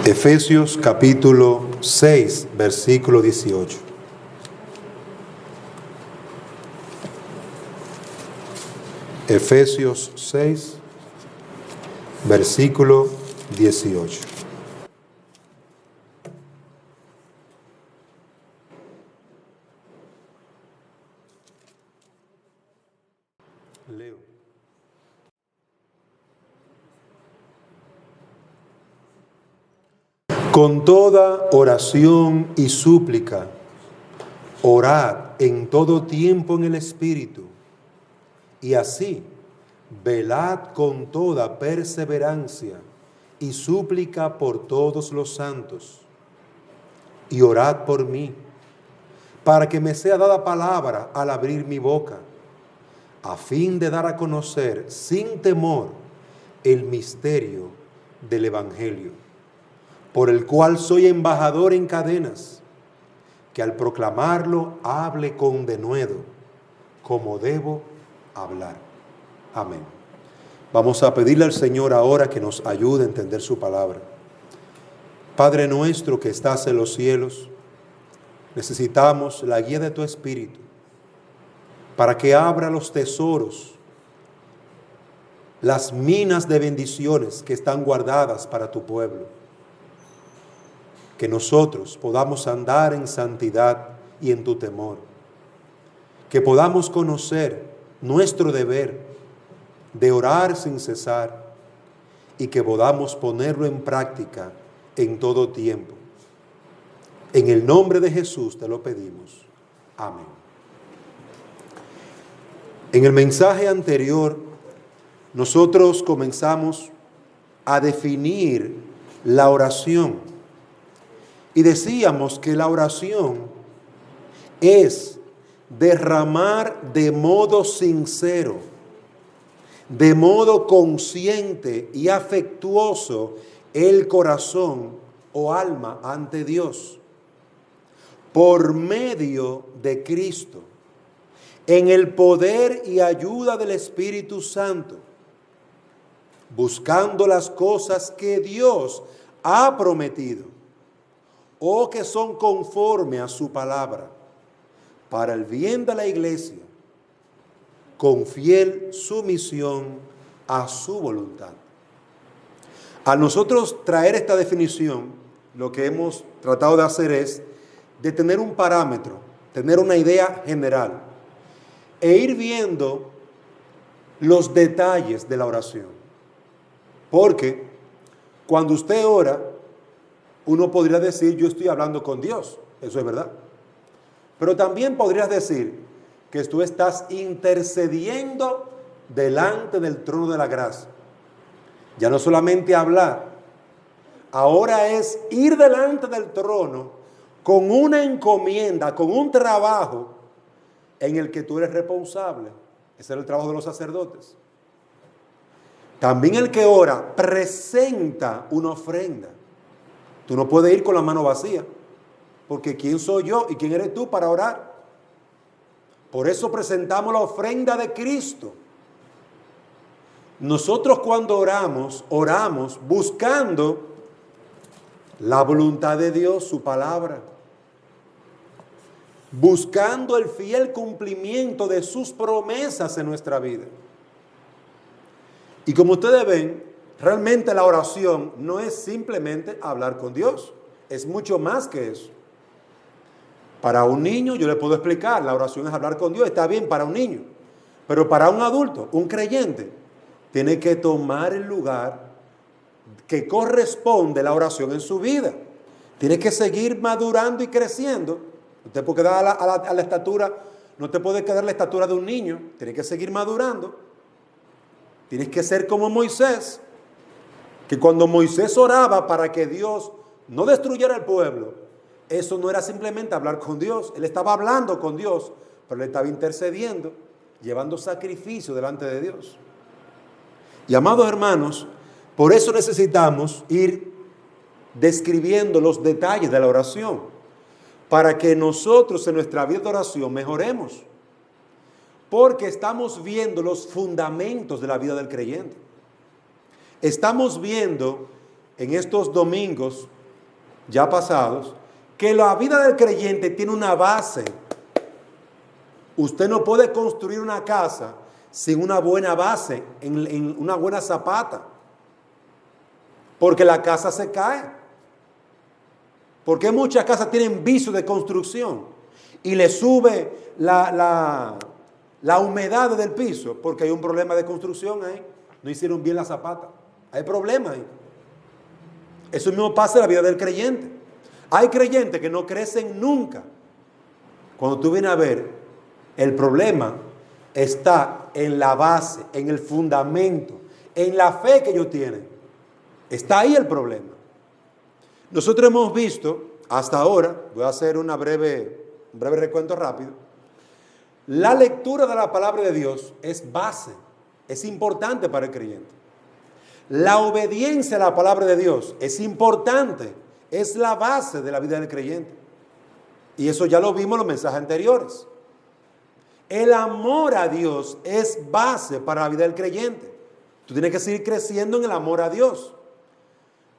Efesios capítulo 6, versículo 18. Efesios 6, versículo 18. Leo. Con toda oración y súplica, orad en todo tiempo en el Espíritu, y así velad con toda perseverancia y súplica por todos los santos. Y orad por mí, para que me sea dada palabra al abrir mi boca, a fin de dar a conocer sin temor el misterio del Evangelio, por el cual soy embajador en cadenas, que al proclamarlo hable con denuedo, como debo hablar. Amén. Vamos a pedirle al Señor ahora que nos ayude a entender su palabra. Padre nuestro que estás en los cielos, necesitamos la guía de tu Espíritu para que abra los tesoros, las minas de bendiciones que están guardadas para tu pueblo. Que nosotros podamos andar en santidad y en tu temor. Que podamos conocer nuestro deber de orar sin cesar y que podamos ponerlo en práctica en todo tiempo. En el nombre de Jesús te lo pedimos. Amén. En el mensaje anterior, nosotros comenzamos a definir la oración y decíamos que la oración es derramar de modo sincero, de modo consciente y afectuoso el corazón o alma ante Dios, por medio de Cristo, en el poder y ayuda del Espíritu Santo, buscando las cosas que Dios ha prometido o que son conforme a su palabra, para el bien de la iglesia, con fiel sumisión a su voluntad. A nosotros traer esta definición, lo que hemos tratado de hacer es de tener un parámetro, tener una idea general e ir viendo los detalles de la oración. Porque cuando usted ora, uno podría decir, yo estoy hablando con Dios, eso es verdad. Pero también podrías decir que tú estás intercediendo delante del trono de la gracia. Ya no solamente hablar, ahora es ir delante del trono con una encomienda, con un trabajo en el que tú eres responsable. Ese es el trabajo de los sacerdotes. También el que ora presenta una ofrenda. Tú no puedes ir con la mano vacía, porque ¿quién soy yo y quién eres tú para orar? Por eso presentamos la ofrenda de Cristo. Nosotros cuando oramos, oramos buscando la voluntad de Dios, su palabra, buscando el fiel cumplimiento de sus promesas en nuestra vida. Y como ustedes ven, realmente la oración no es simplemente hablar con Dios, es mucho más que eso. Para un niño yo le puedo explicar, la oración es hablar con Dios, está bien para un niño, pero para un adulto, un creyente, tiene que tomar el lugar que corresponde a la oración en su vida. Tiene que seguir madurando y creciendo. No te puede quedar a la estatura, no te puede quedar la estatura de un niño, tiene que seguir madurando. Tienes que ser como Moisés, que cuando Moisés oraba para que Dios no destruyera el pueblo, eso no era simplemente hablar con Dios, él estaba hablando con Dios, pero él estaba intercediendo, llevando sacrificio delante de Dios. Y amados hermanos, por eso necesitamos ir describiendo los detalles de la oración, para que nosotros en nuestra vida de oración mejoremos, porque estamos viendo los fundamentos de la vida del creyente. Estamos viendo en estos domingos ya pasados que la vida del creyente tiene una base. Usted no puede construir una casa sin una buena base, en una buena zapata, porque la casa se cae. Porque muchas casas tienen vicio de construcción y le sube la humedad del piso porque hay un problema de construcción ahí. No hicieron bien la zapata. Hay problema ahí. Eso mismo pasa en la vida del creyente. Hay creyentes que no crecen nunca. Cuando tú vienes a ver, el problema está en la base, en el fundamento, en la fe que ellos tienen. Está ahí el problema. Nosotros hemos visto hasta ahora, voy a hacer un breve recuento rápido. La lectura de la palabra de Dios es base, es importante para el creyente. La obediencia a la palabra de Dios es importante, es la base de la vida del creyente. Y eso ya lo vimos en los mensajes anteriores. El amor a Dios es base para la vida del creyente. Tú tienes que seguir creciendo en el amor a Dios.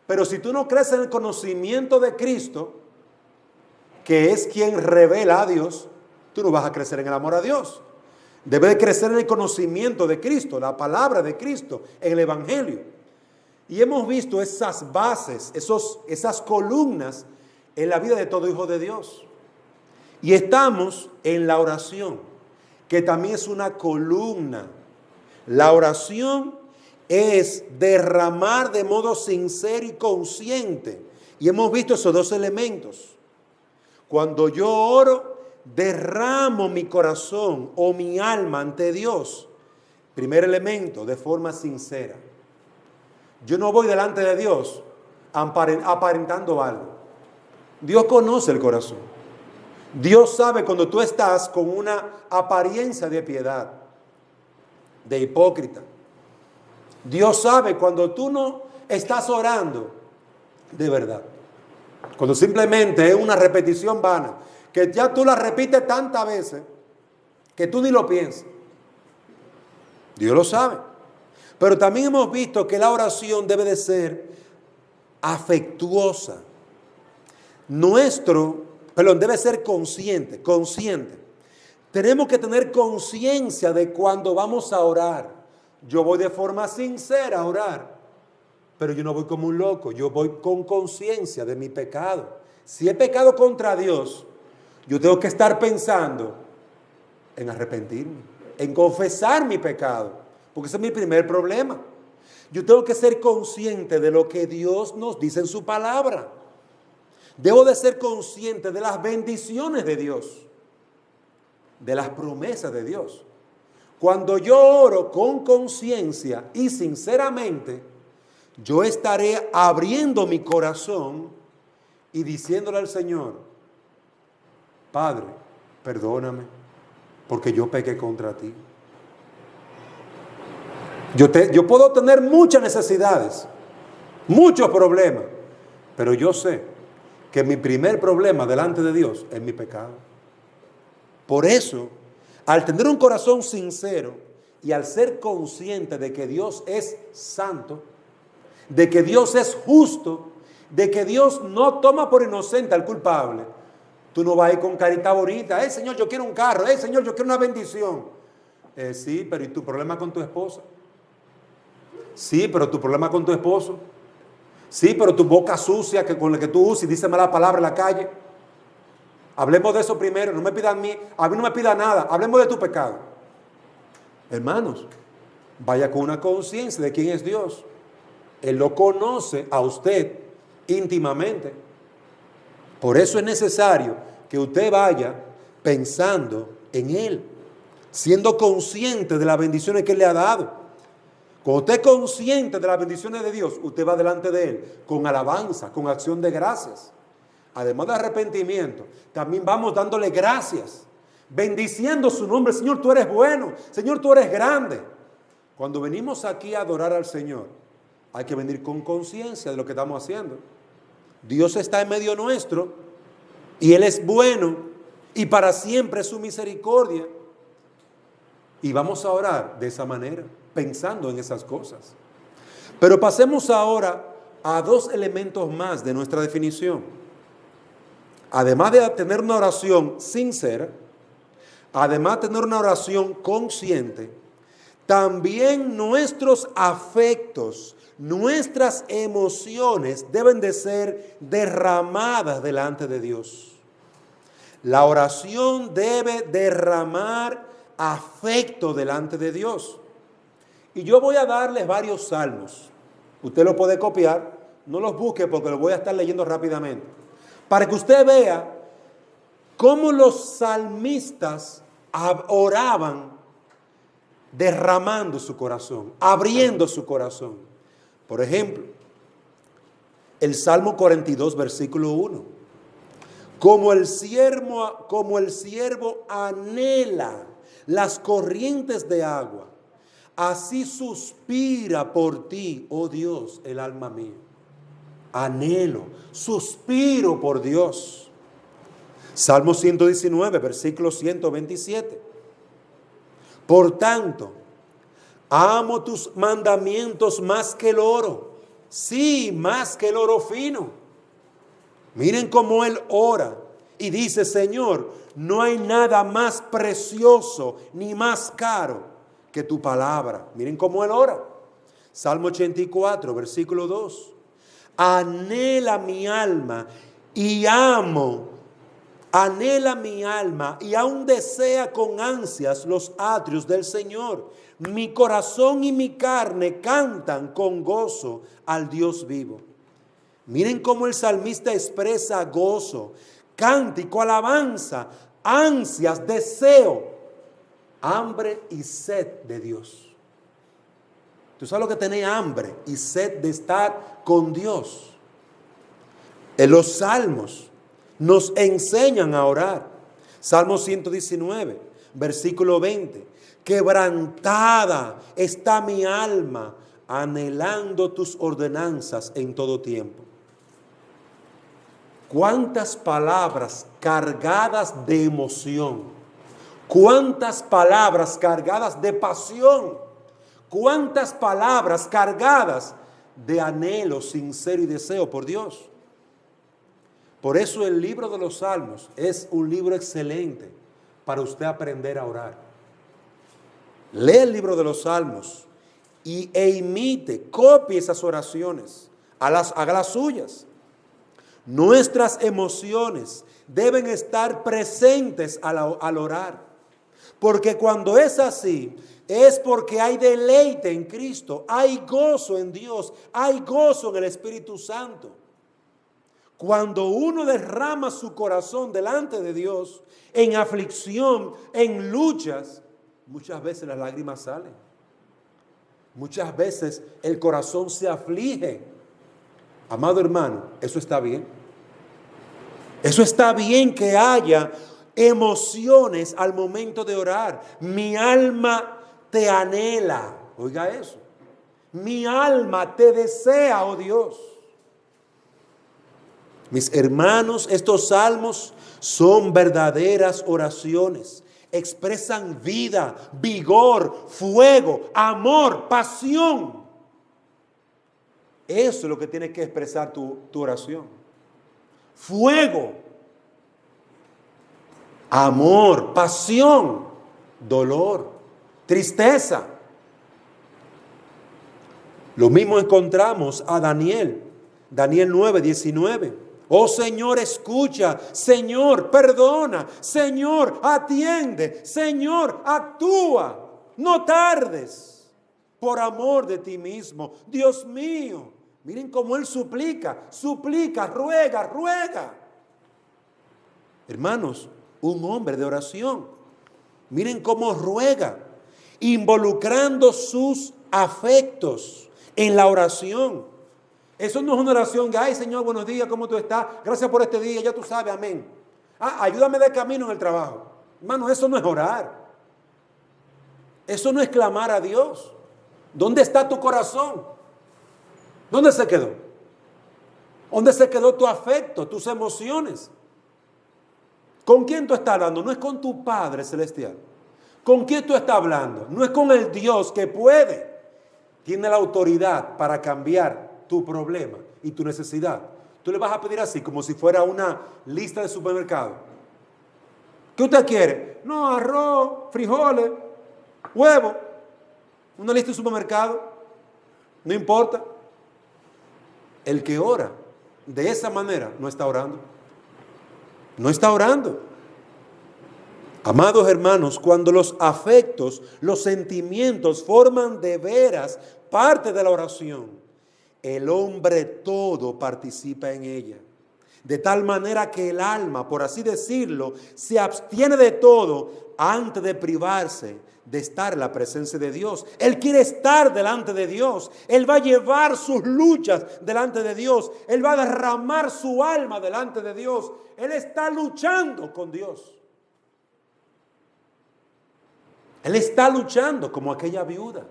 Pero si tú no creces en el conocimiento de Cristo, que es quien revela a Dios, tú no vas a crecer en el amor a Dios. Debes de crecer en el conocimiento de Cristo, la palabra de Cristo, en el Evangelio. Y hemos visto esas bases, esas columnas en la vida de todo hijo de Dios. Y estamos en la oración, que también es una columna. La oración es derramar de modo sincero y consciente. Y hemos visto esos dos elementos. Cuando yo oro, derramo mi corazón o mi alma ante Dios. Primer elemento, de forma sincera. Yo no voy delante de Dios aparentando algo. Dios conoce el corazón. Dios sabe cuando tú estás con una apariencia de piedad, de hipócrita. Dios sabe cuando tú no estás orando de verdad. Cuando simplemente es una repetición vana, que ya tú la repites tantas veces que tú ni lo piensas. Dios lo sabe. Pero también hemos visto que la oración debe de ser afectuosa. Debe ser consciente. Tenemos que tener conciencia de cuando vamos a orar. Yo voy de forma sincera a orar, pero yo no voy como un loco, yo voy con conciencia de mi pecado. Si he pecado contra Dios, yo tengo que estar pensando en arrepentirme, en confesar mi pecado, porque ese es mi primer problema. Yo tengo que ser consciente de lo que Dios nos dice en su palabra. Debo de ser consciente de las bendiciones de Dios, de las promesas de Dios. Cuando yo oro con conciencia y sinceramente, yo estaré abriendo mi corazón y diciéndole al Señor: Padre, perdóname, porque yo pequé contra ti. Yo puedo tener muchas necesidades, muchos problemas, pero yo sé que mi primer problema delante de Dios es mi pecado. Por eso, al tener un corazón sincero y al ser consciente de que Dios es santo, de que Dios es justo, de que Dios no toma por inocente al culpable, tú no vas a ir con carita bonita: Señor, yo quiero un carro, Señor, yo quiero una bendición. Sí, pero ¿y tu problema con tu esposa? Sí, pero tu problema con tu esposo. Sí, pero tu boca sucia con la que tú usas y dices mala palabra en la calle. Hablemos de eso primero. No me pidan a mí no me pida nada. Hablemos de tu pecado. Hermanos, vaya con una conciencia de quién es Dios. Él lo conoce a usted íntimamente. Por eso es necesario que usted vaya pensando en Él, siendo consciente de las bendiciones que Él le ha dado. Cuando usted es consciente de las bendiciones de Dios, usted va delante de Él con alabanza, con acción de gracias. Además de arrepentimiento, también vamos dándole gracias, bendiciendo su nombre. Señor, tú eres bueno. Señor, tú eres grande. Cuando venimos aquí a adorar al Señor, hay que venir con conciencia de lo que estamos haciendo. Dios está en medio nuestro y Él es bueno y para siempre es su misericordia. Y vamos a orar de esa manera, pensando en esas cosas. Pero pasemos ahora a dos elementos más de nuestra definición. Además de tener una oración sincera, además de tener una oración consciente, también nuestros afectos, nuestras emociones deben de ser derramadas delante de Dios. La oración debe derramar afecto delante de Dios. Y yo voy a darles varios salmos. Usted los puede copiar, no los busque porque los voy a estar leyendo rápidamente. Para que usted vea cómo los salmistas oraban derramando su corazón, abriendo su corazón. Por ejemplo, el Salmo 42, versículo 1. Como el siervo anhela las corrientes de agua, así suspira por ti, oh Dios, el alma mía. Anhelo, suspiro por Dios. Salmo 119, versículo 127. Por tanto, amo tus mandamientos más que el oro, sí, más que el oro fino. Miren cómo él ora y dice: Señor, no hay nada más precioso ni más caro que tu palabra. Miren cómo él ora. Salmo 84, versículo 2. Anhela mi alma y aún desea con ansias los atrios del Señor. Mi corazón y mi carne cantan con gozo al Dios vivo. Miren cómo el salmista expresa gozo, cántico, alabanza, ansias, deseo, hambre y sed de Dios. ¿Tú sabes lo que tenéis? Hambre y sed de estar con Dios. En los salmos nos enseñan a orar. Salmo 119, versículo 20. Quebrantada está mi alma, anhelando tus ordenanzas en todo tiempo. Cuántas palabras cargadas de emoción, cuántas palabras cargadas de pasión, cuántas palabras cargadas de anhelo sincero y deseo por Dios. Por eso el libro de los Salmos es un libro excelente para usted aprender a orar. Lee el libro de los Salmos e imite, copie esas oraciones, haga las suyas. Nuestras emociones deben estar presentes al orar, porque cuando es así, es porque hay deleite en Cristo, hay gozo en Dios, hay gozo en el Espíritu Santo. Cuando uno derrama su corazón delante de Dios, en aflicción, en luchas, muchas veces las lágrimas salen. Muchas veces el corazón se aflige. Amado hermano, eso está bien. Eso está bien que haya emociones al momento de orar. Mi alma te anhela. Oiga eso. Mi alma te desea, oh Dios. Mis hermanos, estos salmos son verdaderas oraciones. Expresan vida, vigor, fuego, amor, pasión. Eso es lo que tiene que expresar tu oración. Fuego, amor, pasión, dolor, tristeza. Lo mismo encontramos a Daniel 9:19. Oh Señor, escucha, Señor, perdona, Señor, atiende, Señor, actúa, no tardes, por amor de ti mismo, Dios mío. Miren cómo él suplica, ruega. Hermanos, un hombre de oración. Miren cómo ruega, involucrando sus afectos en la oración. Eso no es una oración que, ay Señor, buenos días, ¿cómo tú estás? Gracias por este día, ya tú sabes, amén. Ayúdame de camino en el trabajo. Hermano, eso no es orar. Eso no es clamar a Dios. ¿Dónde está tu corazón? ¿Dónde se quedó? ¿Dónde se quedó tu afecto, tus emociones? ¿Con quién tú estás hablando? No es con tu Padre Celestial. ¿Con quién tú estás hablando? No es con el Dios que tiene la autoridad para cambiar tu problema y tu necesidad. Tú le vas a pedir así, como si fuera una lista de supermercado. ¿Qué usted quiere? No, arroz, frijoles, huevo. Una lista de supermercado. No importa. El que ora de esa manera no está orando. No está orando. Amados hermanos, cuando los afectos, los sentimientos forman de veras parte de la oración, el hombre todo participa en ella. De tal manera que el alma, por así decirlo, se abstiene de todo antes de privarse de estar en la presencia de Dios. Él quiere estar delante de Dios. Él va a llevar sus luchas delante de Dios. Él va a derramar su alma delante de Dios. Él está luchando con Dios. Él está luchando como aquella viuda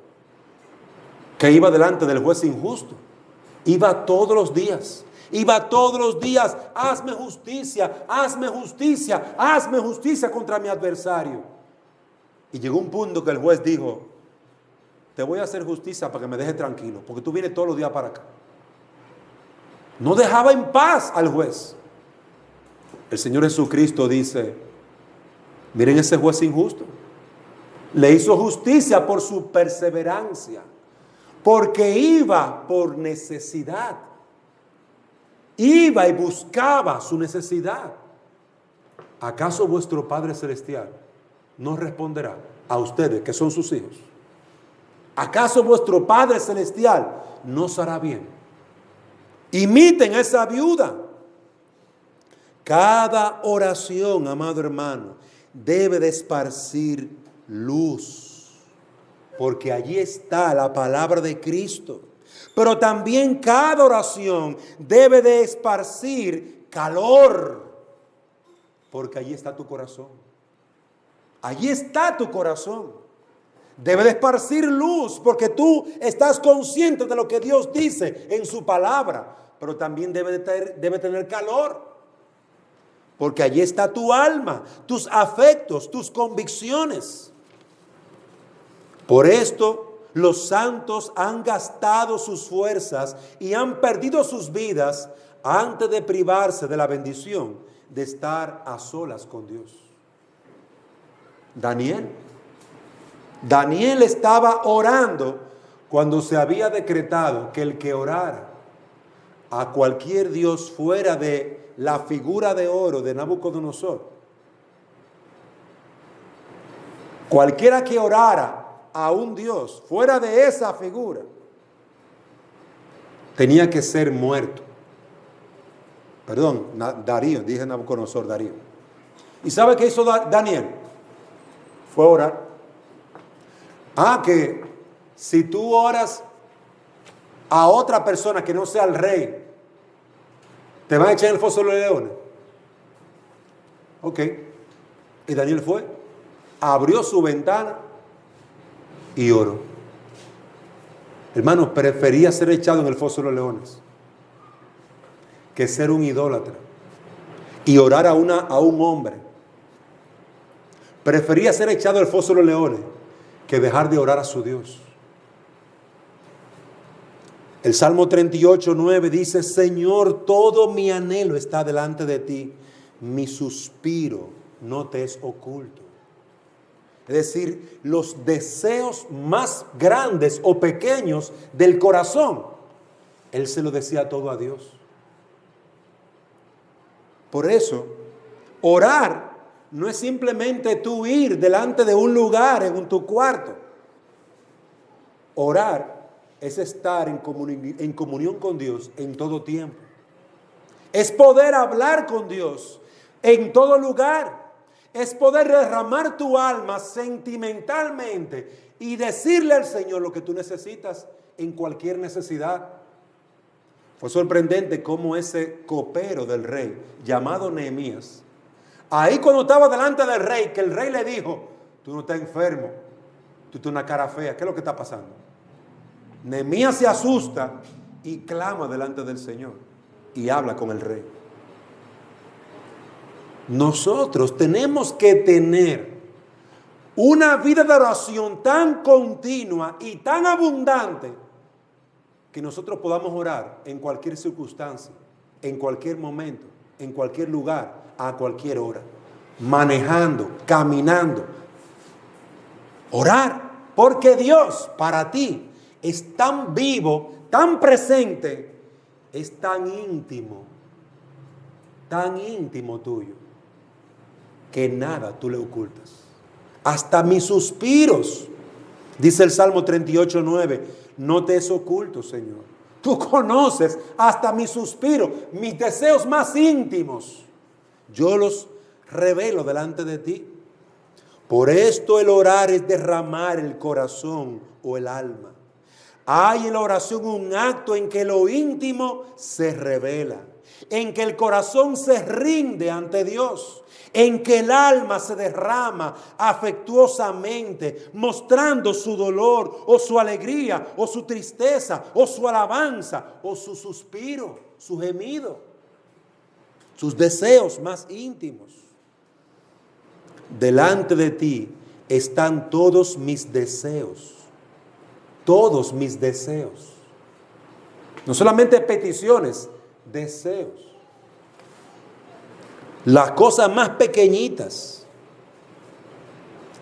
que iba delante del juez injusto. Iba todos los días. Iba todos los días. Hazme justicia, hazme justicia, hazme justicia contra mi adversario. Y llegó un punto que el juez dijo: te voy a hacer justicia para que me dejes tranquilo, porque tú vienes todos los días para acá. No dejaba en paz al juez. El Señor Jesucristo dice: miren ese juez injusto. Le hizo justicia por su perseverancia, porque iba por necesidad. Iba y buscaba su necesidad. ¿Acaso vuestro Padre Celestial no responderá a ustedes que son sus hijos? ¿Acaso vuestro Padre Celestial no os hará bien? Imiten a esa viuda. Cada oración, amado hermano, debe de esparcir luz, porque allí está la palabra de Cristo. Pero también cada oración debe de esparcir calor, porque allí está tu corazón. Allí está tu corazón. Debe de esparcir luz, porque tú estás consciente de lo que Dios dice en su palabra. Pero también debe tener calor, porque allí está tu alma, tus afectos, tus convicciones. Por esto, los santos han gastado sus fuerzas y han perdido sus vidas antes de privarse de la bendición de estar a solas con Dios. Daniel estaba orando cuando se había decretado que el que orara a cualquier dios fuera de la figura de oro de Nabucodonosor, cualquiera que orara a un dios fuera de esa figura, tenía que ser muerto. Perdón, Darío, dije Nabucodonosor, Darío. ¿Y sabe qué hizo Daniel? Fue a orar. Que si tú oras a otra persona que no sea el rey, ¿te van a echar en el foso de los leones? Ok. Y Daniel fue, abrió su ventana y oró. Hermanos, prefería ser echado en el foso de los leones que ser un idólatra y orar a un hombre. Prefería ser echado al foso de los leones que dejar de orar a su Dios. El Salmo 38:9 dice: Señor, todo mi anhelo está delante de ti, mi suspiro no te es oculto. Es decir, los deseos más grandes o pequeños del corazón, él se lo decía todo a Dios. Por eso, orar no es simplemente tú ir delante de un lugar en tu cuarto. Orar es estar en comunión con Dios en todo tiempo. Es poder hablar con Dios en todo lugar. Es poder derramar tu alma sentimentalmente y decirle al Señor lo que tú necesitas en cualquier necesidad. Fue sorprendente cómo ese copero del rey, llamado Nehemías, ahí cuando estaba delante del rey, que el rey le dijo: tú no estás enfermo, tú tienes una cara fea, ¿qué es lo que está pasando? Nehemías se asusta y clama delante del Señor y habla con el rey. Nosotros tenemos que tener una vida de oración tan continua y tan abundante que nosotros podamos orar en cualquier circunstancia, en cualquier momento, en cualquier lugar, a cualquier hora, manejando, caminando. Orar, porque Dios para ti es tan vivo, tan presente, es tan íntimo tuyo, que nada tú le ocultas. Hasta mis suspiros, dice el Salmo 38:9, no te es oculto, Señor. Tú conoces hasta mis suspiros, mis deseos más íntimos. Yo los revelo delante de ti. Por esto el orar es derramar el corazón o el alma. Hay en la oración un acto en que lo íntimo se revela, en que el corazón se rinde ante Dios, en que el alma se derrama afectuosamente, mostrando su dolor o su alegría o su tristeza o su alabanza o su suspiro, su gemido, sus deseos más íntimos. Delante de ti están todos mis deseos, todos mis deseos. No solamente peticiones, deseos. Las cosas más pequeñitas.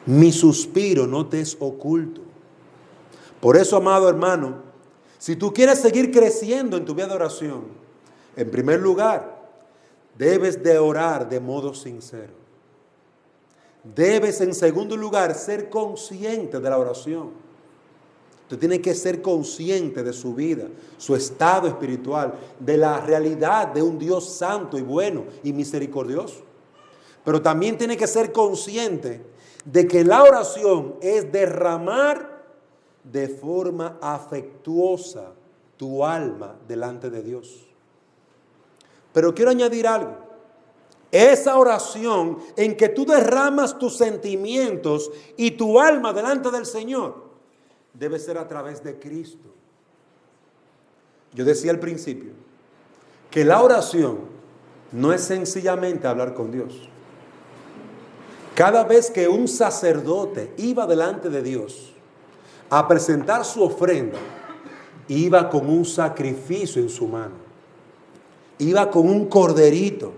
Mi suspiro no te es oculto. Por eso, amado hermano, si tú quieres seguir creciendo en tu vida de oración, en primer lugar, debes de orar de modo sincero. Debes, en segundo lugar, ser consciente de la oración. Tú tienes que ser consciente de su vida, su estado espiritual, de la realidad de un Dios santo y bueno y misericordioso. Pero también tienes que ser consciente de que la oración es derramar de forma afectuosa tu alma delante de Dios. Pero quiero añadir algo. Esa oración en que tú derramas tus sentimientos y tu alma delante del Señor debe ser a través de Cristo. Yo decía al principio que la oración no es sencillamente hablar con Dios. Cada vez que un sacerdote iba delante de Dios a presentar su ofrenda, iba con un sacrificio en su mano. Iba con un corderito.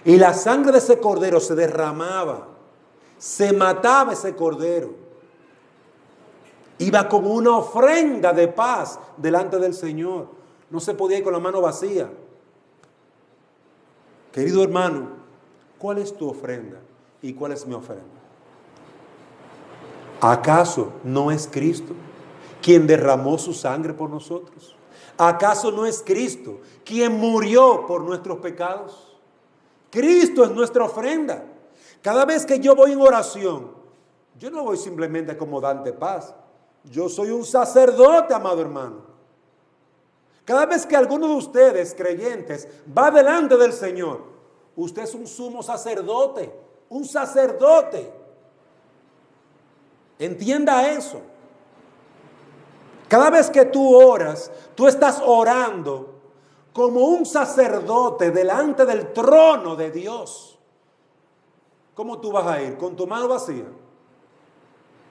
Y la sangre de ese cordero se derramaba. Se mataba ese cordero. Iba con una ofrenda de paz delante del Señor. No se podía ir con la mano vacía. Querido hermano, ¿cuál es tu ofrenda? ¿Y cuál es mi ofrenda? ¿Acaso no es Cristo quien derramó su sangre por nosotros? ¿Acaso no es Cristo quien murió por nuestros pecados? Cristo es nuestra ofrenda. Cada vez que yo voy en oración, yo no voy simplemente como darte paz. Yo soy un sacerdote, amado hermano. Cada vez que alguno de ustedes, creyentes, va delante del Señor, usted es un sumo sacerdote, un sacerdote. Entienda eso. Cada vez que tú oras, tú estás orando como un sacerdote delante del trono de Dios. ¿Cómo tú vas a ir? ¿Con tu mano vacía?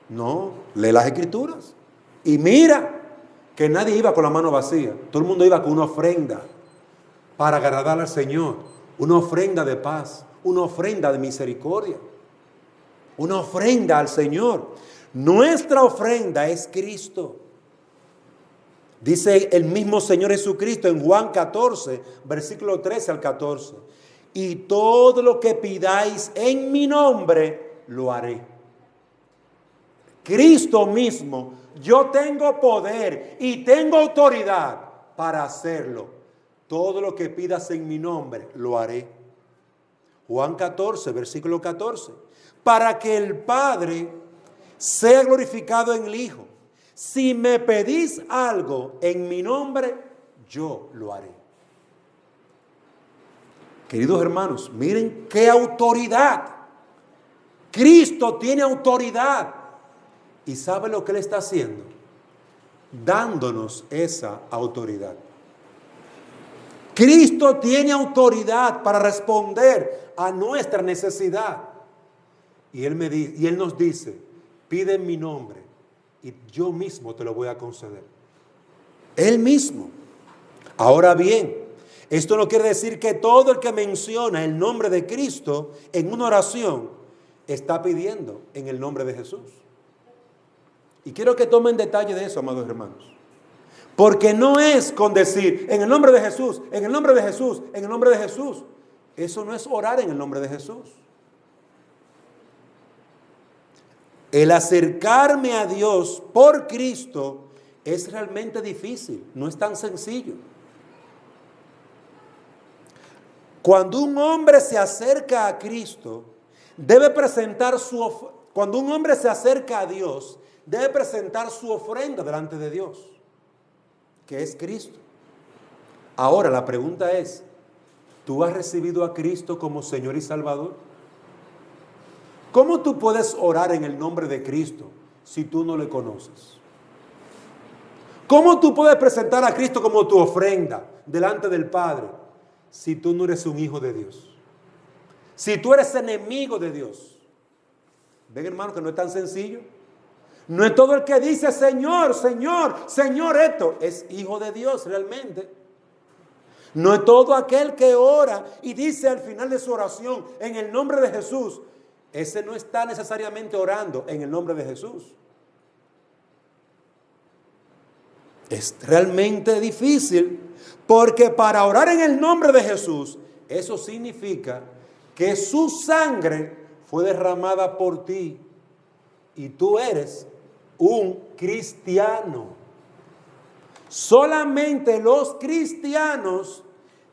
No, lee las Escrituras y mira que nadie iba con la mano vacía. Todo el mundo iba con una ofrenda para agradar al Señor, una ofrenda de paz, una ofrenda de misericordia, una ofrenda al Señor. Nuestra ofrenda es Cristo. Dice el mismo Señor Jesucristo en Juan 14, versículo 13 al 14. Y todo lo que pidáis en mi nombre, lo haré. Cristo mismo, yo tengo poder y tengo autoridad para hacerlo. Todo lo que pidas en mi nombre, lo haré. Juan 14, versículo 14. Para que el Padre sea glorificado en el Hijo. Si me pedís algo en mi nombre, yo lo haré. Queridos hermanos, miren qué autoridad. Cristo tiene autoridad. ¿Y sabe lo que Él está haciendo? Dándonos esa autoridad. Cristo tiene autoridad para responder a nuestra necesidad. Y Él nos dice, pide en mi nombre y yo mismo te lo voy a conceder. Él mismo. Ahora bien, esto no quiere decir que todo el que menciona el nombre de Cristo en una oración está pidiendo en el nombre de Jesús. Y quiero que tomen detalle de eso, amados hermanos. Porque no es con decir en el nombre de Jesús, en el nombre de Jesús, en el nombre de Jesús. Eso no es orar en el nombre de Jesús. El acercarme a Dios por Cristo es realmente difícil, no es tan sencillo. Cuando un hombre se acerca a Cristo, debe presentar cuando un hombre se acerca a Dios, debe presentar su ofrenda delante de Dios, que es Cristo. Ahora la pregunta es, ¿tú has recibido a Cristo como Señor y Salvador? ¿Cómo tú puedes orar en el nombre de Cristo si tú no le conoces? ¿Cómo tú puedes presentar a Cristo como tu ofrenda delante del Padre si tú no eres un hijo de Dios? Si tú eres enemigo de Dios. Ven, hermano, que no es tan sencillo. No es todo el que dice Señor, Señor, Señor, esto es hijo de Dios realmente. No es todo aquel que ora y dice al final de su oración en el nombre de Jesús. Ese no está necesariamente orando en el nombre de Jesús. Es realmente difícil porque para orar en el nombre de Jesús, eso significa que su sangre fue derramada por ti y tú eres un cristiano. Solamente los cristianos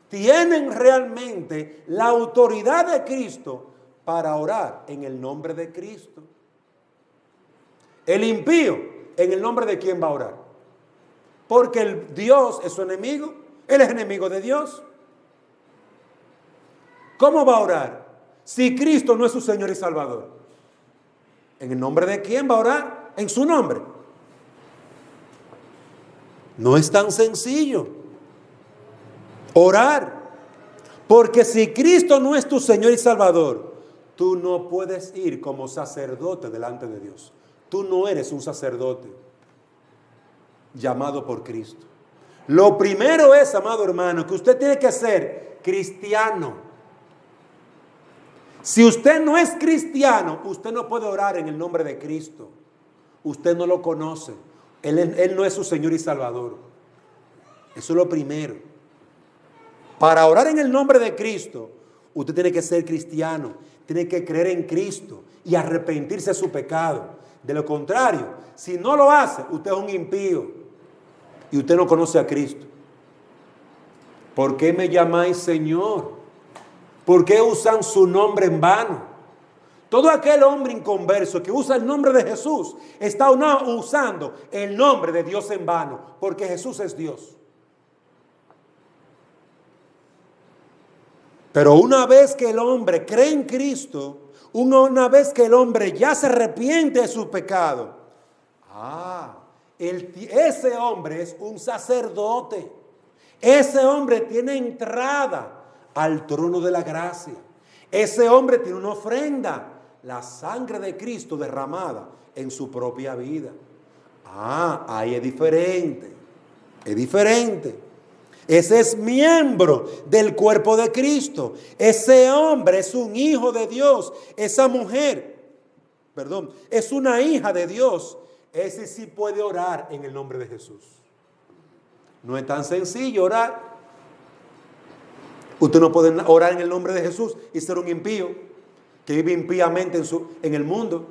tienen realmente la autoridad de Cristo para orar en el nombre de Cristo. El impío, ¿en el nombre de quién va a orar? Porque el Dios es su enemigo. Él es enemigo de Dios. ¿Cómo va a orar si Cristo no es su Señor y Salvador? ¿En el nombre de quién va a orar? En su nombre. No es tan sencillo orar. Porque si Cristo no es tu Señor y Salvador, tú no puedes ir como sacerdote delante de Dios. Tú no eres un sacerdote llamado por Cristo. Lo primero es, amado hermano, que usted tiene que ser cristiano. Si usted no es cristiano, usted no puede orar en el nombre de Cristo. Usted no lo conoce. Él no es su Señor y Salvador. Eso es lo primero. Para orar en el nombre de Cristo, usted tiene que ser cristiano. Tiene que creer en Cristo y arrepentirse de su pecado. De lo contrario, si no lo hace, usted es un impío y usted no conoce a Cristo. ¿Por qué me llamáis Señor? ¿Por qué usan su nombre en vano? Todo aquel hombre inconverso que usa el nombre de Jesús está usando el nombre de Dios en vano, porque Jesús es Dios. Pero una vez que el hombre cree en Cristo, una vez que el hombre ya se arrepiente de su pecado, ese hombre es un sacerdote. Ese hombre tiene entrada al trono de la gracia. Ese hombre tiene una ofrenda, la sangre de Cristo derramada en su propia vida. Ahí es diferente. Es diferente. Ese es miembro del cuerpo de Cristo. Ese hombre es un hijo de Dios. Esa mujer, es una hija de Dios. Ese sí puede orar en el nombre de Jesús. No es tan sencillo orar. Usted no puede orar en el nombre de Jesús y ser un impío que vive impíamente en el mundo.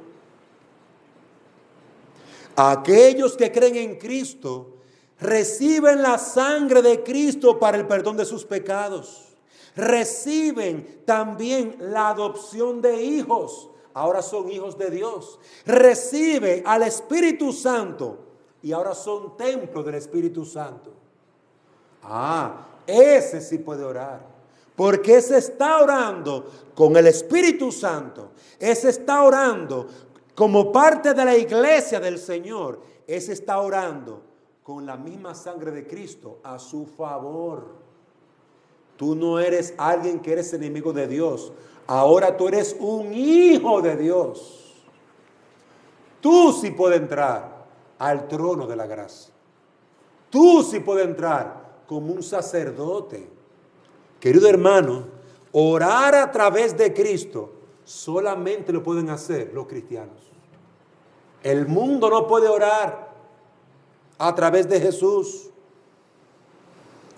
Aquellos que creen en Cristo reciben la sangre de Cristo para el perdón de sus pecados. Reciben también la adopción de hijos. Ahora son hijos de Dios. Recibe al Espíritu Santo y ahora son templo del Espíritu Santo. Ese sí puede orar. Porque ese está orando con el Espíritu Santo. Ese está orando como parte de la iglesia del Señor. Ese está orando con la misma sangre de Cristo a su favor. Tú no eres alguien que eres enemigo de Dios. Ahora tú eres un hijo de Dios. Tú sí puedes entrar al trono de la gracia. tú sí puedes entrar como un sacerdote. Querido hermano, orar a través de Cristo solamente lo pueden hacer los cristianos. El mundo no puede orar a través de Jesús.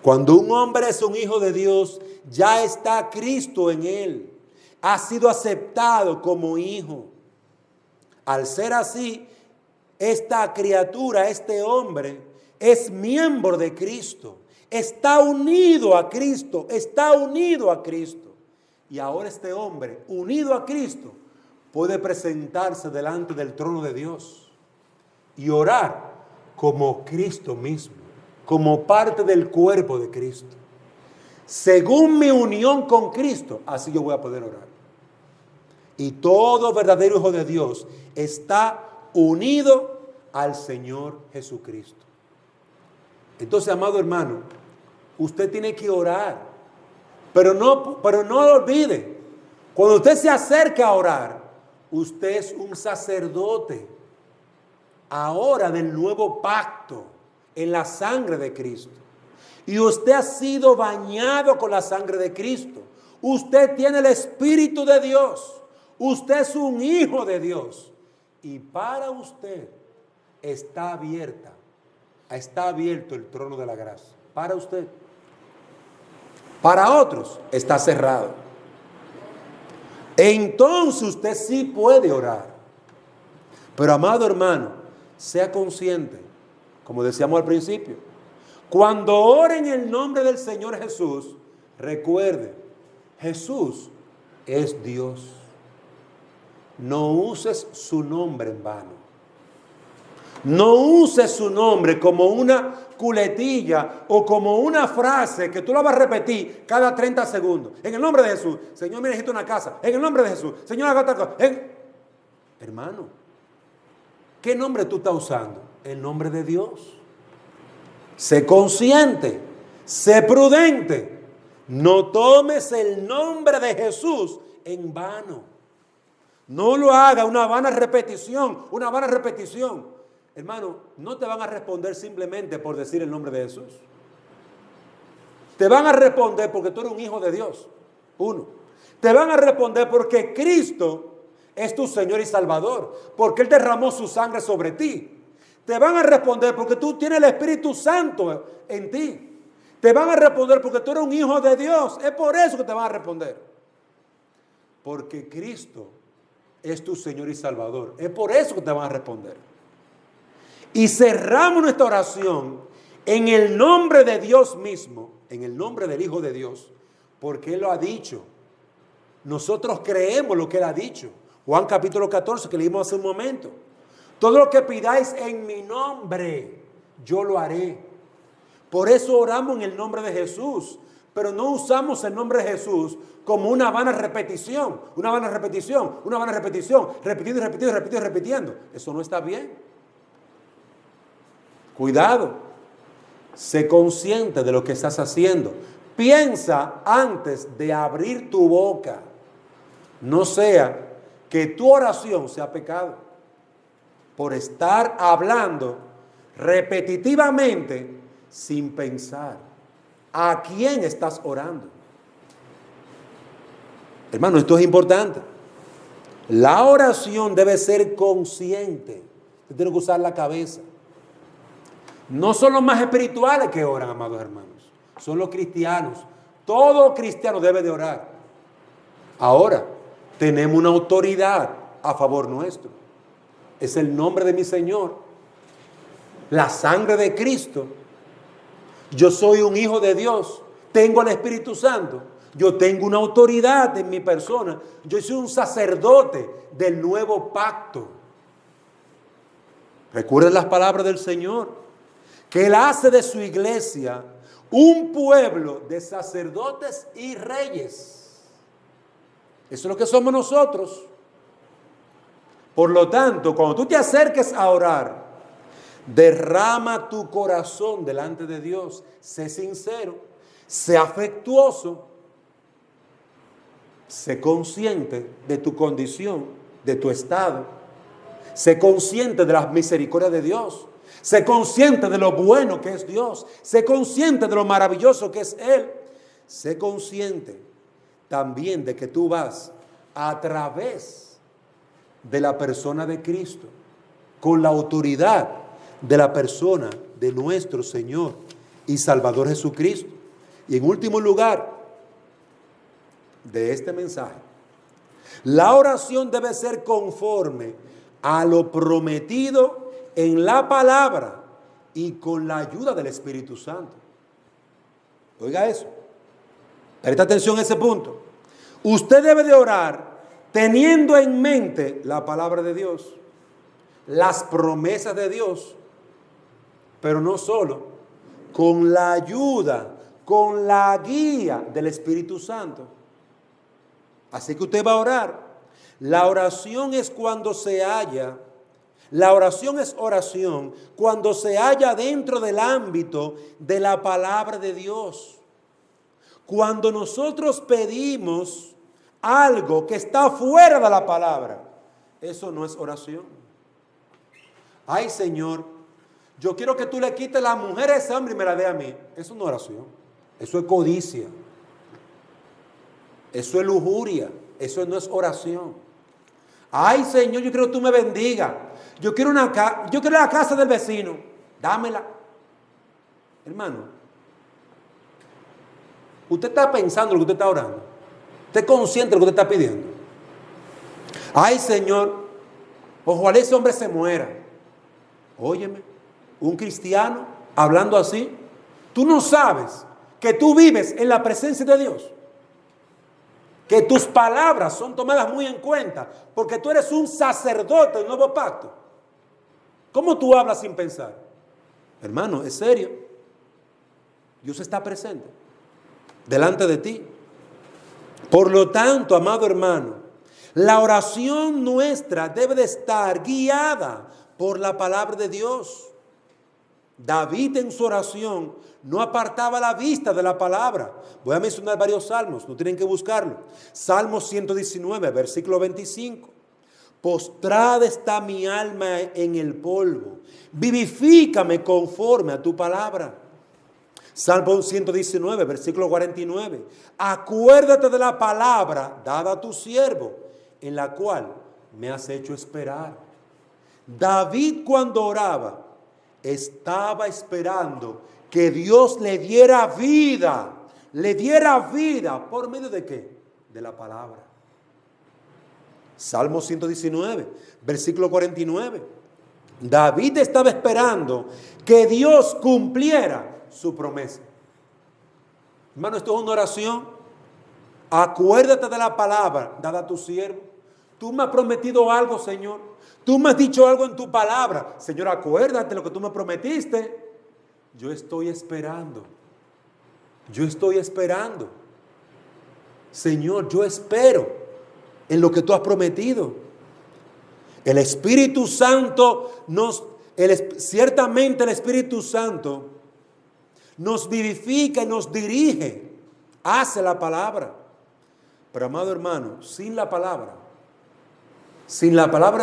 Cuando un hombre es un hijo de Dios, ya está Cristo en él. Ha sido aceptado como hijo. Al ser así, esta criatura, este hombre, es miembro de Cristo. Está unido a Cristo, está unido a Cristo. Y ahora este hombre, unido a Cristo, puede presentarse delante del trono de Dios y orar como Cristo mismo, como parte del cuerpo de Cristo. Según mi unión con Cristo, así yo voy a poder orar. Y todo verdadero hijo de Dios está unido al Señor Jesucristo. Entonces, amado hermano, usted tiene que orar, pero no lo olvide. Cuando usted se acerca a orar, usted es un sacerdote ahora del nuevo pacto en la sangre de Cristo. Y usted ha sido bañado con la sangre de Cristo. Usted tiene el Espíritu de Dios. Usted es un hijo de Dios. Y para usted está abierto el trono de la gracia. Para usted. Para otros está cerrado. Entonces usted sí puede orar. Pero amado hermano, sea consciente, como decíamos al principio, cuando ore en el nombre del Señor Jesús, recuerde, Jesús es Dios. No uses su nombre en vano. No uses su nombre como una culetilla o como una frase que tú la vas a repetir cada 30 segundos. En el nombre de Jesús, Señor, me necesito una casa. En el nombre de Jesús, Señor, haga otra cosa. Hermano, ¿qué nombre tú estás usando? El nombre de Dios. Sé consciente, sé prudente. No tomes el nombre de Jesús en vano. No lo haga una vana repetición, una vana repetición. Hermano, no te van a responder simplemente por decir el nombre de Jesús. Te van a responder porque tú eres un hijo de Dios. Uno. Te van a responder porque Cristo es tu Señor y Salvador. Porque Él derramó su sangre sobre ti. Te van a responder porque tú tienes el Espíritu Santo en ti. Te van a responder porque tú eres un hijo de Dios. Es por eso que te van a responder. Porque Cristo es tu Señor y Salvador. Es por eso que te van a responder. Y cerramos nuestra oración en el nombre de Dios mismo, en el nombre del Hijo de Dios, porque Él lo ha dicho. Nosotros creemos lo que Él ha dicho. Juan capítulo 14 que leímos hace un momento. Todo lo que pidáis en mi nombre, yo lo haré. Por eso oramos en el nombre de Jesús. Pero no usamos el nombre de Jesús como una vana repetición. Una vana repetición, una vana repetición. Repitiendo y repitiendo y repitiendo y repitiendo. Eso no está bien. Cuidado. Sé consciente de lo que estás haciendo. Piensa antes de abrir tu boca. No sea que tu oración sea pecado. Por estar hablando repetitivamente sin pensar. ¿A quién estás orando? Hermano, esto es importante. La oración debe ser consciente. Usted tiene que usar la cabeza. No son los más espirituales que oran, amados hermanos. Son los cristianos. Todo cristiano debe de orar. Ahora, tenemos una autoridad a favor nuestro. Es el nombre de mi Señor. La sangre de Cristo. Yo soy un hijo de Dios. Tengo el Espíritu Santo. Yo tengo una autoridad en mi persona. Yo soy un sacerdote del nuevo pacto. Recuerden las palabras del Señor. Que Él hace de su iglesia un pueblo de sacerdotes y reyes. Eso es lo que somos nosotros. Por lo tanto, cuando tú te acerques a orar, derrama tu corazón delante de Dios. Sé sincero, sé afectuoso, sé consciente de tu condición, de tu estado. Sé consciente de las misericordias de Dios. Sé consciente de lo bueno que es Dios. Sé consciente de lo maravilloso que es Él. Sé consciente también de que tú vas a través de la persona de Cristo, con la autoridad de la persona de nuestro Señor y Salvador Jesucristo. Y en último lugar de este mensaje, la oración debe ser conforme a lo prometido en la palabra y con la ayuda del Espíritu Santo. Oiga eso. Presta atención a ese punto. Usted debe de orar teniendo en mente la palabra de Dios, las promesas de Dios, pero no solo, con la ayuda, con la guía del Espíritu Santo. Así que usted va a orar. La oración es cuando se halla, la oración es oración cuando se halla dentro del ámbito de la palabra de Dios. Cuando nosotros pedimos algo que está fuera de la palabra, eso no es oración. Ay, Señor, yo quiero que tú le quites la mujer ese hambre y me la dé a mí. Eso no es oración. Eso es codicia. Eso es lujuria. Eso no es oración. Ay, Señor, yo quiero que tú me bendigas. Yo quiero la casa del vecino. Dámela. Hermano, usted está pensando lo que usted está orando. Usted es consciente de lo que usted está pidiendo. Ay, Señor, ojalá ese hombre se muera. Óyeme, un cristiano hablando así, tú no sabes que tú vives en la presencia de Dios, que tus palabras son tomadas muy en cuenta, porque tú eres un sacerdote del nuevo pacto. ¿Cómo tú hablas sin pensar? Hermano, es serio. Dios está presente delante de ti. Por lo tanto, amado hermano, la oración nuestra debe de estar guiada por la palabra de Dios. David en su oración no apartaba la vista de la palabra. Voy a mencionar varios salmos, no tienen que buscarlo. Salmo 119, versículo 25. Postrada está mi alma en el polvo, vivifícame conforme a tu palabra. Salmo 119, versículo 49. Acuérdate de la palabra dada a tu siervo, en la cual me has hecho esperar. David, cuando oraba, estaba esperando que Dios le diera vida. ¿Le diera vida por medio de qué? De la palabra. Salmo 119, versículo 49. David estaba esperando que Dios cumpliera su promesa. Hermano, esto es una oración. Acuérdate de la palabra dada a tu siervo. Tú me has prometido algo, Señor. Tú me has dicho algo en tu palabra. Señor, acuérdate de lo que tú me prometiste. Yo estoy esperando. Yo estoy esperando. Señor, yo espero en lo que tú has prometido. El Espíritu Santo ciertamente el Espíritu Santo nos vivifica y nos dirige hacia la palabra. Pero amado hermano, sin la palabra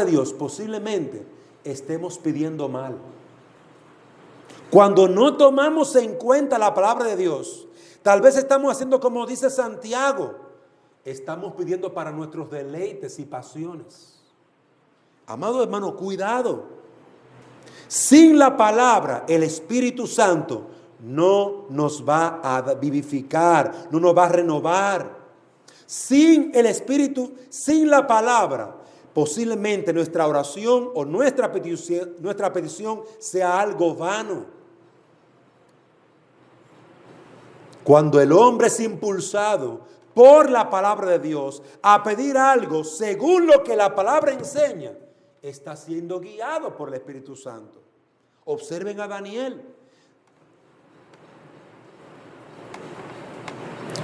de Dios, posiblemente estemos pidiendo mal. Cuando no tomamos en cuenta la palabra de Dios, tal vez estamos haciendo como dice Santiago, estamos pidiendo para nuestros deleites y pasiones. Amado hermano, cuidado. Sin la palabra, el Espíritu Santo no nos va a vivificar, no nos va a renovar. Sin el Espíritu, sin la palabra, posiblemente nuestra oración o nuestra petición sea algo vano. Cuando el hombre es impulsado por la palabra de Dios a pedir algo según lo que la palabra enseña, está siendo guiado por el Espíritu Santo. Observen a Daniel.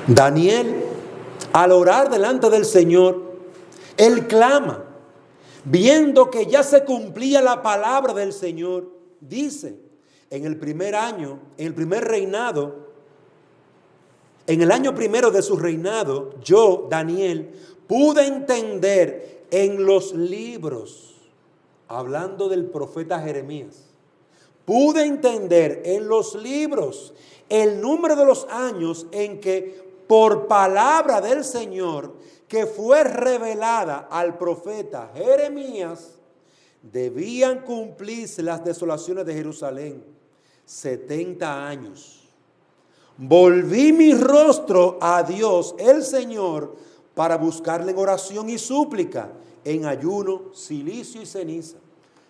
Daniel, al orar delante del Señor, él clama, viendo que ya se cumplía la palabra del Señor. Dice, en el primer año, en el primer reinado, en el año primero de su reinado, yo, Daniel, pude entender en los libros, hablando del profeta Jeremías, pude entender en los libros el número de los años en que por palabra del Señor que fue revelada al profeta Jeremías, debían cumplirse las desolaciones de Jerusalén. 70 años. Volví mi rostro a Dios, el Señor, para buscarle en oración y súplica, en ayuno, cilicio y ceniza.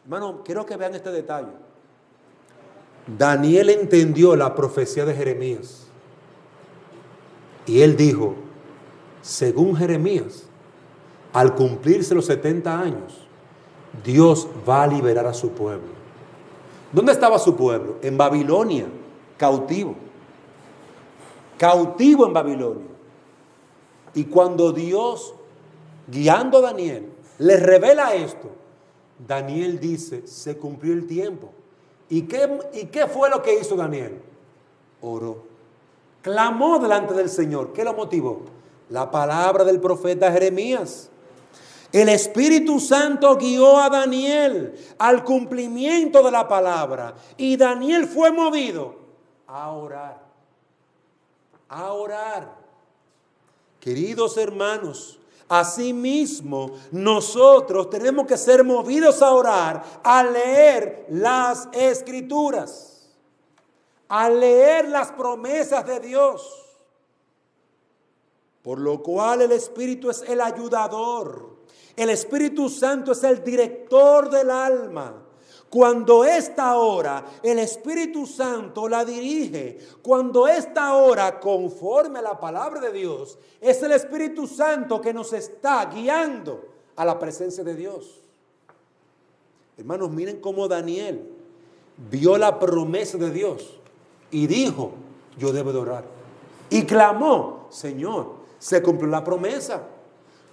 Hermano, quiero que vean este detalle. Daniel entendió la profecía de Jeremías. Y él dijo, según Jeremías, al cumplirse los 70 años, Dios va a liberar a su pueblo. ¿Dónde estaba su pueblo? En Babilonia, cautivo. Cautivo en Babilonia. Y cuando Dios, guiando a Daniel, le revela esto, Daniel dice, se cumplió el tiempo. ¿Y qué fue lo que hizo Daniel? Oró. Clamó delante del Señor. ¿Qué lo motivó? La palabra del profeta Jeremías. El Espíritu Santo guió a Daniel al cumplimiento de la palabra. Y Daniel fue movido a orar. A orar. Queridos hermanos, asimismo nosotros tenemos que ser movidos a orar, a leer las Escrituras, a leer las promesas de Dios. Por lo cual el Espíritu es el ayudador. El Espíritu Santo es el director del alma. Cuando ésta ora, el Espíritu Santo la dirige. Cuando ésta ora conforme a la palabra de Dios, es el Espíritu Santo que nos está guiando a la presencia de Dios. Hermanos, miren cómo Daniel vio la promesa de Dios y dijo, yo debo de orar. Y clamó, Señor, se cumplió la promesa.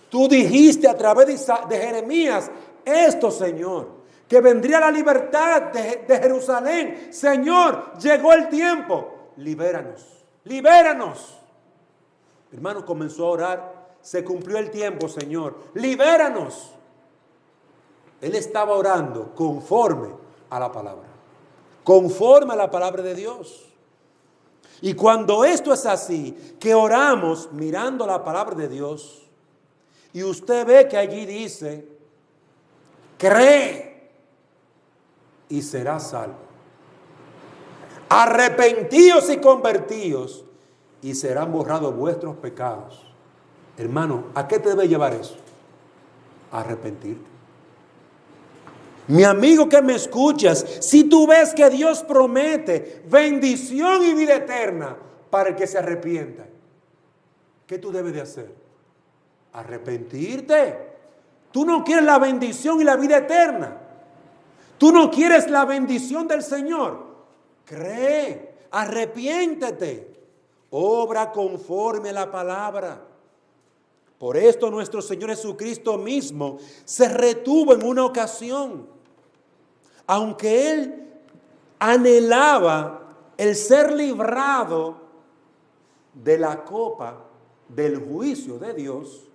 Tú dijiste a través de Jeremías esto, Señor, que vendría la libertad de Jerusalén. Señor, llegó el tiempo. Libéranos, libéranos. Hermano, comenzó a orar. Se cumplió el tiempo, Señor. Libéranos. Él estaba orando conforme a la palabra. Conforme a la palabra de Dios. Y cuando esto es así, que oramos mirando la palabra de Dios, y usted ve que allí dice, cree y serás salvo. Arrepentíos y convertíos y serán borrados vuestros pecados. Hermano, ¿a qué te debe llevar eso? A arrepentirte. Mi amigo que me escuchas, si tú ves que Dios promete bendición y vida eterna para el que se arrepienta, ¿qué tú debes de hacer? Arrepentirte. Tú no quieres la bendición y la vida eterna. Tú no quieres la bendición del Señor. Cree, arrepiéntete, obra conforme a la palabra. Por esto nuestro Señor Jesucristo mismo se retuvo en una ocasión. Aunque Él anhelaba el ser librado de la copa del juicio de Dios,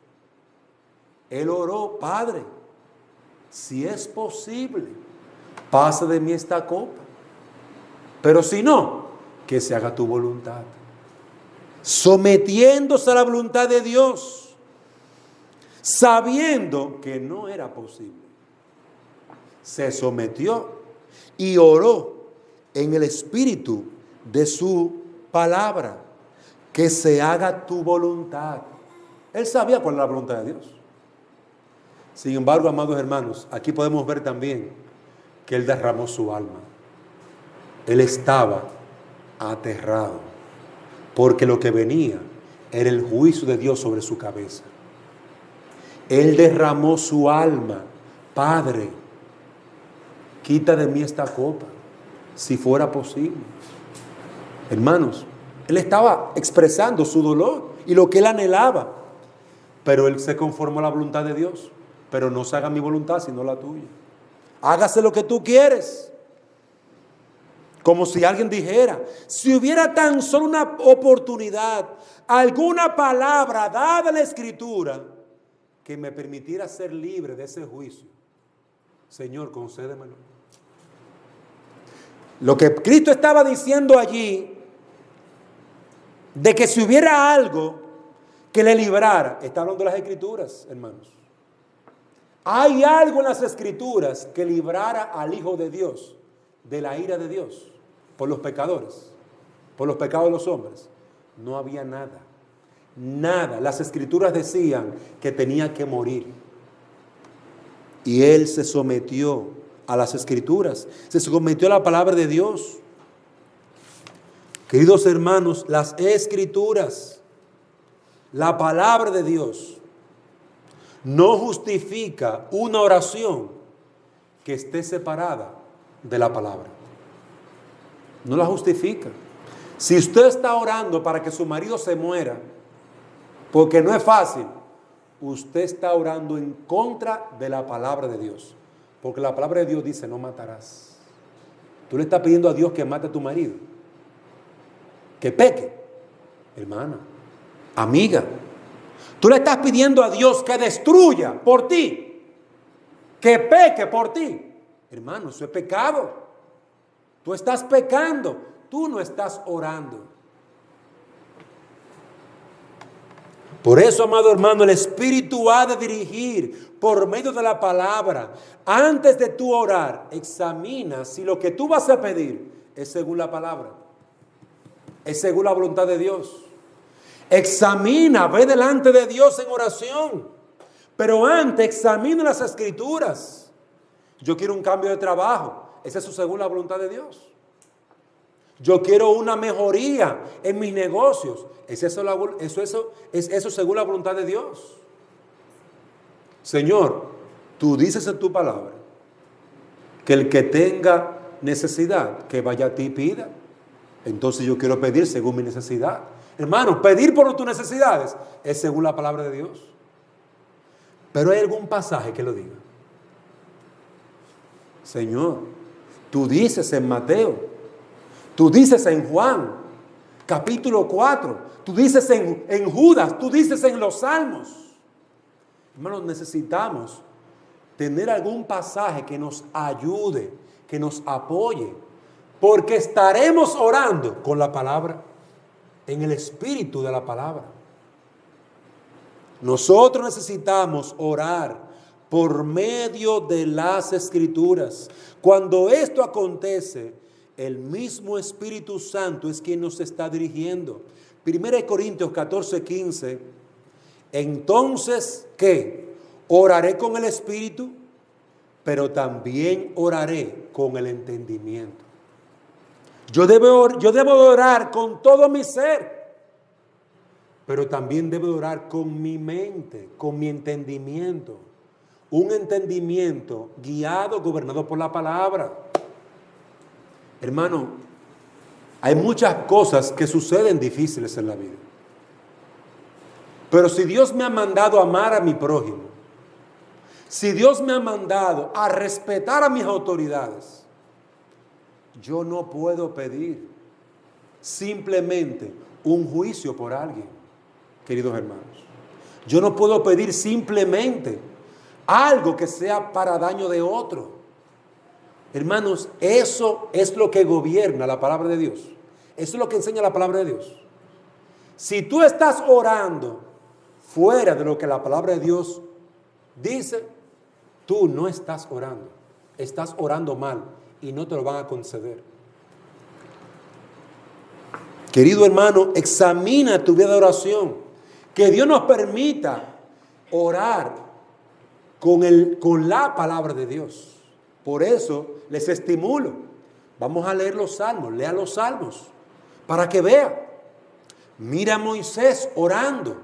Él oró, Padre, si es posible, pasa de mí esta copa. Pero si no, que se haga tu voluntad. Sometiéndose a la voluntad de Dios, sabiendo que no era posible. Se sometió y oró en el espíritu de su palabra, que se haga tu voluntad. Él sabía cuál era la voluntad de Dios. Sin embargo, amados hermanos, aquí podemos ver también que Él derramó su alma. Él estaba aterrado, porque lo que venía era el juicio de Dios sobre su cabeza. Él derramó su alma. Padre, quita de mí esta copa, si fuera posible. Hermanos, Él estaba expresando su dolor y lo que Él anhelaba, pero Él se conformó a la voluntad de Dios. Pero no se haga mi voluntad sino la tuya. Hágase lo que tú quieres. Como si alguien dijera, si hubiera tan solo una oportunidad, alguna palabra dada en la Escritura que me permitiera ser libre de ese juicio, Señor, concédemelo. Lo que Cristo estaba diciendo allí, de que si hubiera algo que le librara, está hablando de las Escrituras, hermanos. Hay algo en las Escrituras que librara al Hijo de Dios de la ira de Dios por los pecadores, por los pecados de los hombres. No había nada, nada. Las Escrituras decían que tenía que morir. Y Él se sometió a las Escrituras, se sometió a la palabra de Dios. Queridos hermanos, las Escrituras, la palabra de Dios, no justifica una oración que esté separada de la palabra. No la justifica. Si usted está orando para que su marido se muera, porque no es fácil, usted está orando en contra de la palabra de Dios. Porque la palabra de Dios dice, no matarás. Tú le estás pidiendo a Dios que mate a tu marido, que peque. Hermana, amiga, tú le estás pidiendo a Dios que destruya por ti, que peque por ti. Hermano, eso es pecado. Tú estás pecando, tú no estás orando. Por eso, amado hermano, el Espíritu ha de dirigir por medio de la palabra. Antes de tú orar, examina si lo que tú vas a pedir es según la palabra, es según la voluntad de Dios. Examina, ve delante de Dios en oración. Pero antes examina las Escrituras. Yo quiero un cambio de trabajo. ¿Es eso según la voluntad de Dios? Yo quiero una mejoría en mis negocios. ¿Es eso según la voluntad de Dios? Señor, tú dices en tu palabra que el que tenga necesidad, que vaya a ti y pida. Entonces yo quiero pedir según mi necesidad. Hermano, pedir por tus necesidades es según la palabra de Dios. Pero hay algún pasaje que lo diga. Señor, tú dices en Mateo, tú dices en Juan, capítulo 4, tú dices en Judas, tú dices en los Salmos. Hermanos, necesitamos tener algún pasaje que nos ayude, que nos apoye, porque estaremos orando con la palabra, en el espíritu de la palabra. Nosotros necesitamos orar por medio de las Escrituras. Cuando esto acontece, el mismo Espíritu Santo es quien nos está dirigiendo. 1 Corintios 14:15. Entonces, ¿qué? Oraré con el Espíritu, pero también oraré con el entendimiento. Yo debo orar con todo mi ser, pero también debo orar con mi mente, con mi entendimiento. Un entendimiento guiado, gobernado por la palabra. Hermano, hay muchas cosas que suceden difíciles en la vida. Pero si Dios me ha mandado a amar a mi prójimo, si Dios me ha mandado a respetar a mis autoridades, yo no puedo pedir simplemente un juicio por alguien, queridos hermanos. Yo no puedo pedir simplemente algo que sea para daño de otro. Hermanos, eso es lo que gobierna la palabra de Dios. Eso es lo que enseña la palabra de Dios. Si tú estás orando fuera de lo que la palabra de Dios dice, tú no estás orando. Estás orando mal y no te lo van a conceder. Querido hermano, examina tu vida de oración. Que Dios nos permita orar con la palabra de Dios. Por eso les estimulo. Vamos a leer los salmos. Lea los salmos para que vea. Mira a Moisés orando.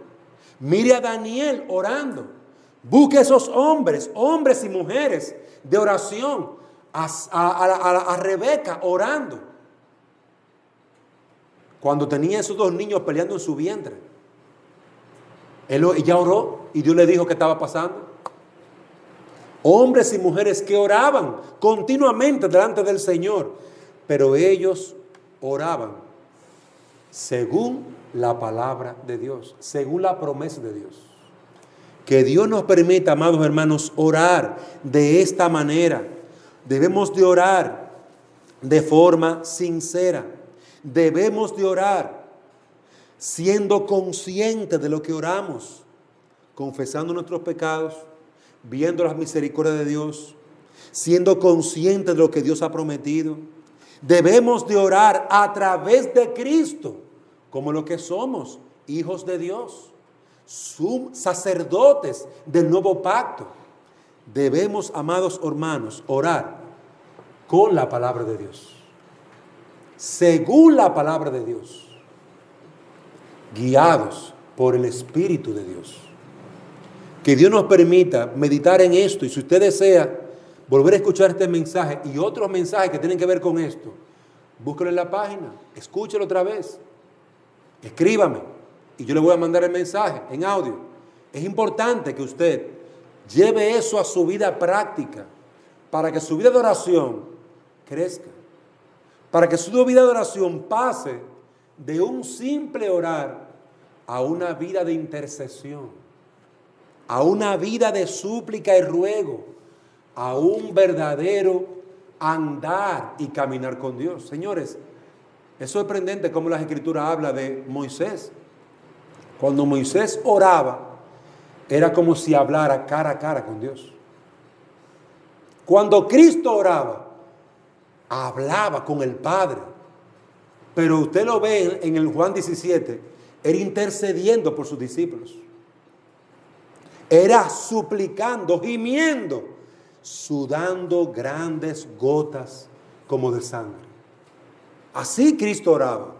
Mire a Daniel orando. Busque a esos hombres y mujeres de oración. A Rebeca orando. Cuando tenía esos dos niños peleando en su vientre. Ella oró y Dios le dijo qué estaba pasando. Hombres y mujeres que oraban continuamente delante del Señor. Pero ellos oraban según la palabra de Dios, según la promesa de Dios. Que Dios nos permita, amados hermanos, orar de esta manera. Debemos de orar de forma sincera. Debemos de orar siendo conscientes de lo que oramos, confesando nuestros pecados, viendo las misericordias de Dios, siendo conscientes de lo que Dios ha prometido. Debemos de orar a través de Cristo, como lo que somos, hijos de Dios, sacerdotes del nuevo pacto. Debemos, amados hermanos, orar con la palabra de Dios, según la palabra de Dios, guiados por el Espíritu de Dios. Que Dios nos permita meditar en esto, y si usted desea volver a escuchar este mensaje y otros mensajes que tienen que ver con esto, búsquelo en la página, escúchelo otra vez, escríbame y yo le voy a mandar el mensaje en audio. Es importante que usted lleve eso a su vida práctica para que su vida de oración crezca, para que su vida de oración pase de un simple orar a una vida de intercesión, a una vida de súplica y ruego, a un verdadero andar y caminar con Dios. Señores, es sorprendente cómo las Escrituras hablan de Moisés. Cuando Moisés oraba, era como si hablara cara a cara con Dios. Cuando Cristo oraba, hablaba con el Padre. Pero usted lo ve en el Juan 17, era intercediendo por sus discípulos. Era suplicando, gimiendo, sudando grandes gotas como de sangre. Así Cristo oraba.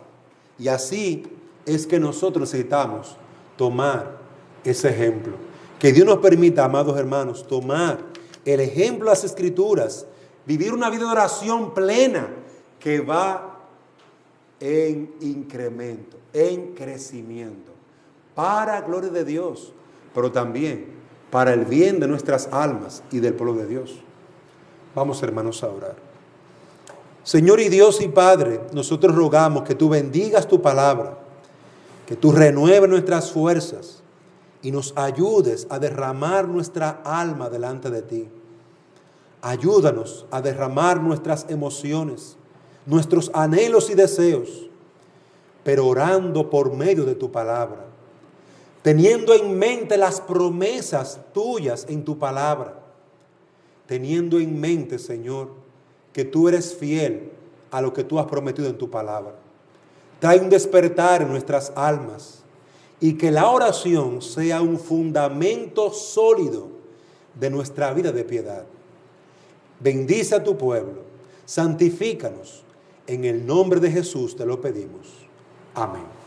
Y así es que nosotros necesitamos tomar ese ejemplo. Que Dios nos permita, amados hermanos, tomar el ejemplo de las Escrituras, vivir una vida de oración plena que va en incremento, en crecimiento, para gloria de Dios, pero también para el bien de nuestras almas y del pueblo de Dios. Vamos, hermanos, a orar. Señor y Dios y Padre, nosotros rogamos que tú bendigas tu palabra, que tú renueves nuestras fuerzas y nos ayudes a derramar nuestra alma delante de ti. Ayúdanos a derramar nuestras emociones, nuestros anhelos y deseos, pero orando por medio de tu palabra, teniendo en mente las promesas tuyas en tu palabra, teniendo en mente, Señor, que tú eres fiel a lo que tú has prometido en tu palabra. Trae un despertar en nuestras almas y que la oración sea un fundamento sólido de nuestra vida de piedad. Bendice a tu pueblo, santifícanos. En el nombre de Jesús te lo pedimos. Amén.